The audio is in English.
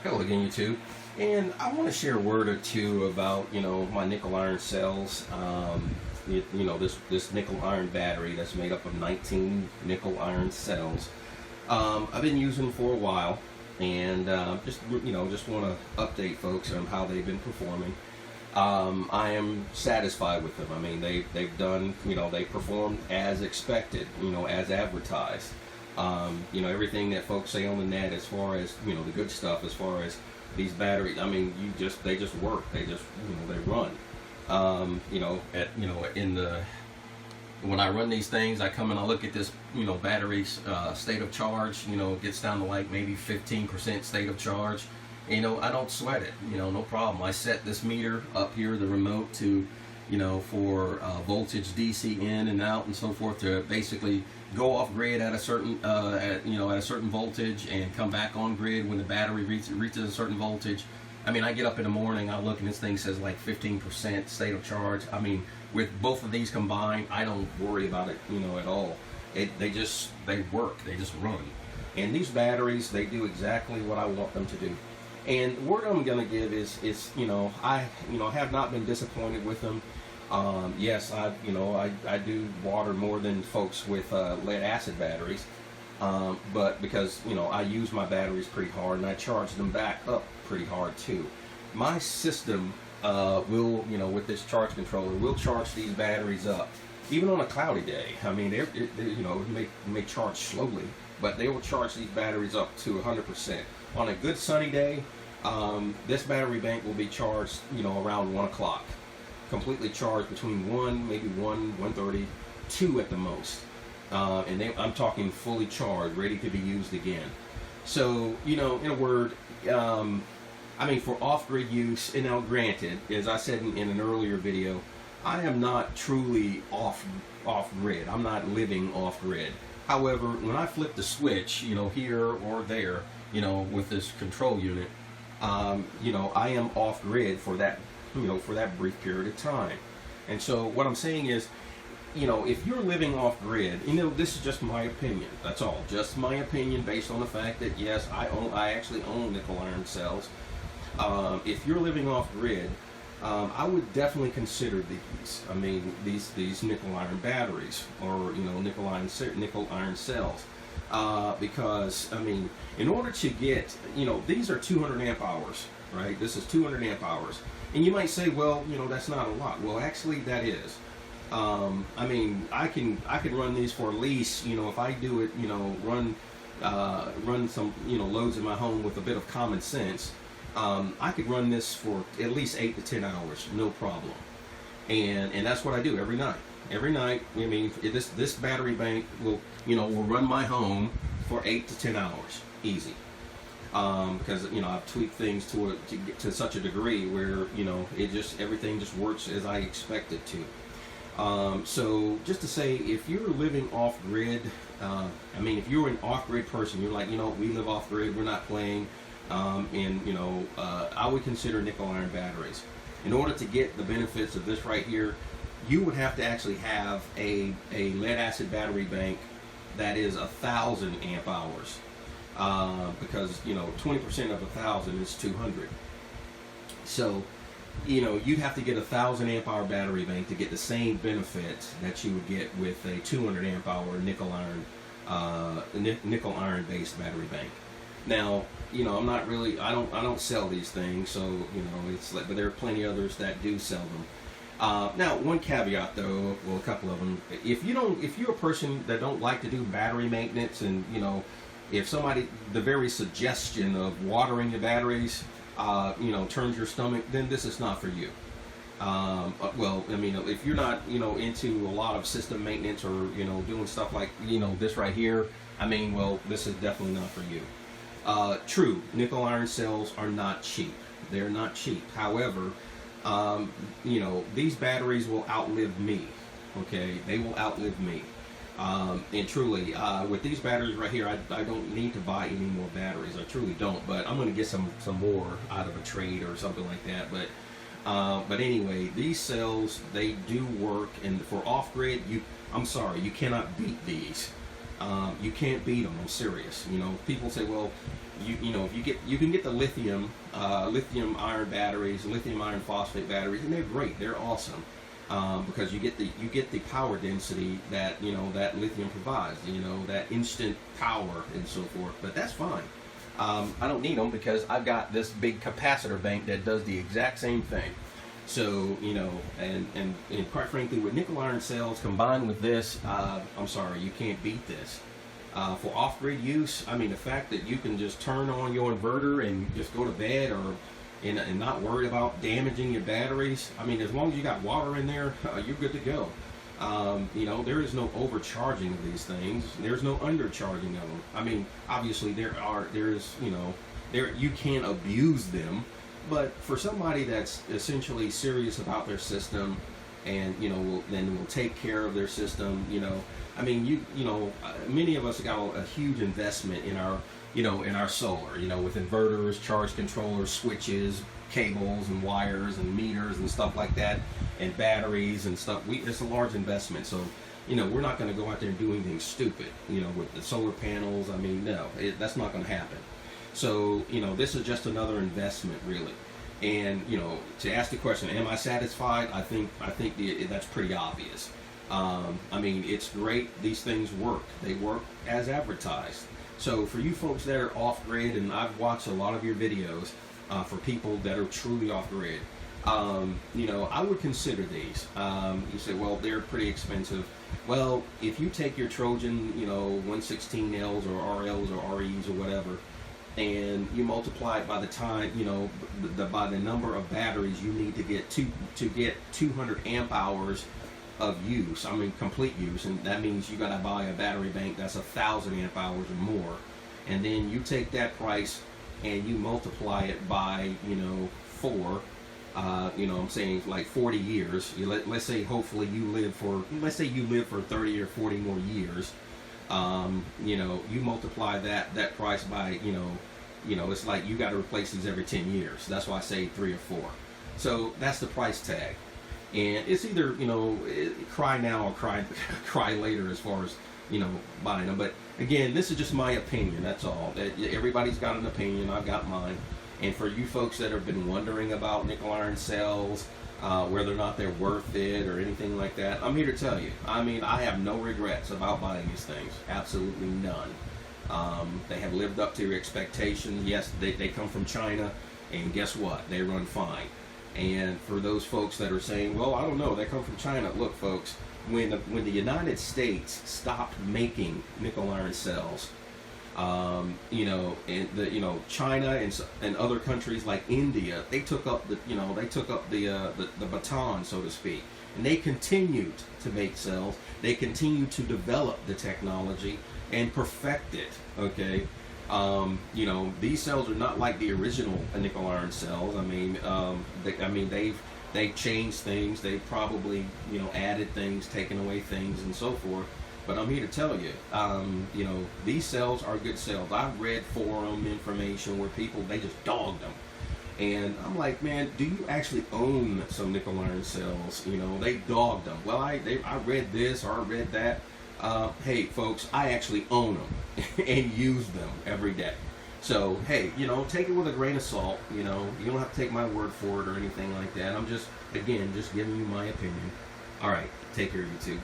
Hello again, YouTube. And I want to share a word or two about, my nickel iron cells. This nickel iron battery that's made up of 19 nickel iron cells. I've been using them for a while, and just want to update folks on how they've been performing. I am satisfied with them. I mean, they've done, they performed as expected, as advertised. Everything that folks say on the net as far as, the good stuff as far as these batteries, I mean, they just work. They just, they run. When I run these things, I come and I look at this, battery's state of charge, it gets down to like maybe 15% state of charge. I don't sweat it, no problem. I set this meter up here, the remote, to, for voltage DC in and out and so forth, to basically go off grid at a certain, at a certain voltage and come back on grid when the battery reaches a certain voltage. I mean, I get up in the morning, I look, and this thing says like 15% state of charge. I mean, with both of these combined, I don't worry about it, at all. They work, they just run. And these batteries, they do exactly what I want them to do. And the word I'm going to give is I have not been disappointed with them. Yes, I do water more than folks with lead acid batteries, but because I use my batteries pretty hard and I charge them back up pretty hard too. My system will, with this charge controller, will charge these batteries up even on a cloudy day. I mean, it may charge slowly, but they will charge these batteries up to 100%. On a good sunny day, this battery bank will be charged, around 1 o'clock. Completely charged between 1, maybe 1:30, 2 at the most. I'm talking fully charged, ready to be used again. So, in a word, I mean, for off-grid use, and now granted, as I said in an earlier video, I am not truly off-grid. I'm not living off-grid. However, when I flip the switch, here or there, with this control unit, I am off-grid for that, for that brief period of time. And so what I'm saying is, if you're living off-grid, this is just my opinion. That's all, just my opinion based on the fact that yes, I actually own nickel iron cells. If you're living off-grid, I would definitely consider these. I mean, these nickel iron batteries, or nickel iron cells, because I mean, in order to get, these are 200 amp hours, right? This is 200 amp hours, and you might say, well, that's not a lot. Well, actually, that is. I mean, I can run these for at least, if I do it, run some, loads in my home with a bit of common sense. I could run this for at least 8 to 10 hours, no problem. And that's what I do every night. Every night, I mean, this battery bank will run my home for 8 to 10 hours, easy. Because I've tweaked things to get to such a degree where everything just works as I expect it to. So just to say, if you're living off grid, I mean, if you're an off grid person, you're like, we live off grid, we're not playing. I would consider nickel iron batteries. In order to get the benefits of this right here, you would have to actually have a lead acid battery bank that is 1,000 amp hours, because 20% of 1,000 is 200. So you'd have to get 1,000 amp hour battery bank to get the same benefit that you would get with a 200 amp hour nickel iron based battery bank. Now, I'm not really, I don't sell these things, so, it's like, but there are plenty of others that do sell them. Now, one caveat though, well, a couple of them. If you're a person that don't like to do battery maintenance, and, if the very suggestion of watering your batteries, turns your stomach, then this is not for you. Well, I mean, if you're not, into a lot of system maintenance, or, doing stuff like, this right here, I mean, well, this is definitely not for you. True, nickel iron cells are not cheap. They're not cheap. However, these batteries will outlive me. Okay, they will outlive me. And truly, with these batteries right here, I don't need to buy any more batteries. I truly don't. But I'm going to get some more out of a trade or something like that. But anyway, these cells, they do work. And for off-grid, I'm sorry, you cannot beat these. You can't beat them. I'm serious. You know, people say, well, you know, if you can get the lithium iron batteries, lithium iron phosphate batteries, and they're great. They're awesome. Because you get the power density that, you know, that lithium provides, you know, that instant power and so forth. But that's fine. I don't need them because I've got this big capacitor bank that does the exact same thing. So, you know, and quite frankly, with nickel iron cells combined with this, I'm sorry, you can't beat this. For off-grid use, I mean, the fact that you can just turn on your inverter and just go to bed and not worry about damaging your batteries. I mean, as long as you got water in there, you're good to go. You know, there is no overcharging of these things. There's no undercharging of them. I mean, obviously there is, you know, you can abuse them, but for somebody that's essentially serious about their system and, you know, then will take care of their system, you know, I mean, you know, many of us got a huge investment in our, you know, in our solar, you know, with inverters, charge controllers, switches, cables and wires and meters and stuff like that, and batteries and stuff. It's a large investment, so, you know, we're not going to go out there and do anything stupid, you know, with the solar panels. I mean, no, that's not going to happen. So, you know, this is just another investment, really. And, you know, to ask the question, am I satisfied? I think that's pretty obvious. I mean, it's great. These things work. They work as advertised. So for you folks that are off-grid, and I've watched a lot of your videos for people that are truly off-grid, you know, I would consider these. You say, well, they're pretty expensive. Well, if you take your Trojan, you know, 116Ls or RLs or REs or whatever, and you multiply it by the time, you know, by the number of batteries you need to get 200 amp hours of use, I mean complete use, and that means you got to buy a battery bank that's 1,000 amp hours or more, and then you take that price and you multiply it by, you know, 4, you know, I'm saying like 40 years. Let's say hopefully you live for 30 or 40 more years. You know, you multiply that price by, you know, it's like you got to replace these every 10 years. That's why I say 3 or 4. So that's the price tag. And it's either, you know, cry now or cry later as far as, you know, buying them. But again, this is just my opinion. That's all. Everybody's got an opinion. I've got mine. And for you folks that have been wondering about nickel iron cells, whether or not they're worth it or anything like that, I'm here to tell you. I mean, I have no regrets about buying these things. Absolutely none. They have lived up to your expectations. Yes, they come from China, and guess what? They run fine. And for those folks that are saying, well, I don't know, they come from China. Look, folks, when the United States stopped making nickel iron cells, you know, and China and other countries like India, they took up the baton, so to speak, and they continued to make cells. They continued to develop the technology and perfect it. Okay. You know, these cells are not like the original nickel iron cells. I mean, they've changed things. They've probably, you know, added things, taken away things, and so forth. But I'm here to tell you, you know, these cells are good cells. I've read forum information where they just dogged them. And I'm like, man, do you actually own some nickel iron cells? You know, they dogged them. Well, I read this or I read that. Hey, folks, I actually own them and use them every day. So, hey, you know, take it with a grain of salt. You know, you don't have to take my word for it or anything like that. I'm just giving you my opinion. All right, take care, YouTube.